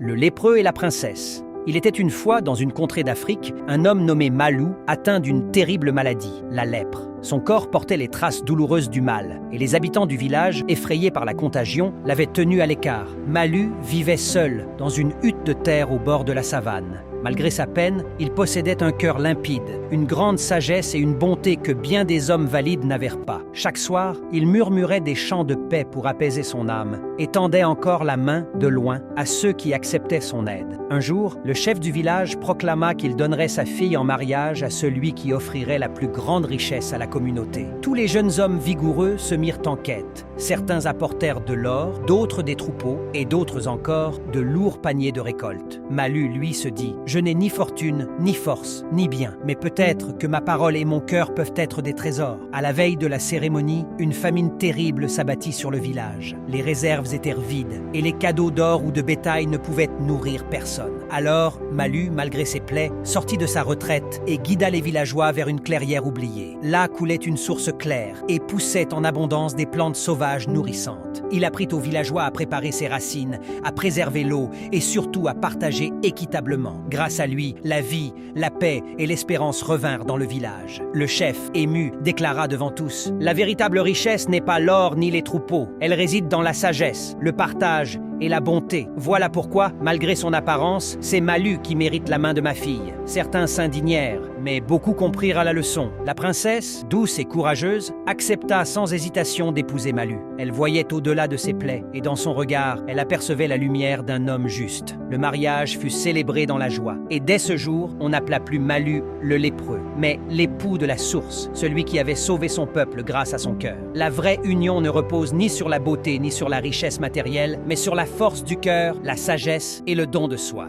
Le lépreux et la princesse. Il était une fois, dans une contrée d'Afrique, un homme nommé Malou, atteint d'une terrible maladie, la lèpre. Son corps portait les traces douloureuses du mal, et les habitants du village, effrayés par la contagion, l'avaient tenu à l'écart. Malou vivait seul, dans une hutte de terre au bord de la savane. Malgré sa peine, il possédait un cœur limpide, une grande sagesse et une bonté que bien des hommes valides n'avèrent pas. Chaque soir, il murmurait des chants de paix pour apaiser son âme, et tendait encore la main, de loin, à ceux qui acceptaient son aide. Un jour, le chef du village proclama qu'il donnerait sa fille en mariage à celui qui offrirait la plus grande richesse à la communauté. Tous les jeunes hommes vigoureux se mirent en quête. Certains apportèrent de l'or, d'autres des troupeaux, et d'autres encore de lourds paniers de récolte. Malou, lui, se dit « Je n'ai ni fortune, ni force, ni bien, mais peut-être que ma parole et mon cœur peuvent être des trésors. » À la veille de la cérémonie, une famine terrible s'abattit sur le village. Les réserves étaient vides, et les cadeaux d'or ou de bétail ne pouvaient nourrir personne. Alors, Malou, malgré ses plaies, sortit de sa retraite et guida les villageois vers une clairière oubliée. Là coulait une source claire et poussait en abondance des plantes sauvages nourrissantes. Il apprit aux villageois à préparer ses racines, à préserver l'eau et surtout à partager équitablement. Grâce à lui, la vie, la paix et l'espérance revinrent dans le village. Le chef, ému, déclara devant tous « La véritable richesse n'est pas l'or ni les troupeaux. Elle réside dans la sagesse, le partage et la bonté. Voilà pourquoi, malgré son apparence, c'est Malou qui mérite la main de ma fille. » Certains s'indignèrent, mais beaucoup comprirent à la leçon. La princesse, douce et courageuse, accepta sans hésitation d'épouser Malou. Elle voyait au-delà de ses plaies, et dans son regard, elle apercevait la lumière d'un homme juste. Le mariage fut célébré dans la joie, et dès ce jour, on n'appela plus Malou le lépreux, mais l'époux de la source, celui qui avait sauvé son peuple grâce à son cœur. La vraie union ne repose ni sur la beauté ni sur la richesse matérielle, mais sur la force du cœur, la sagesse et le don de soi.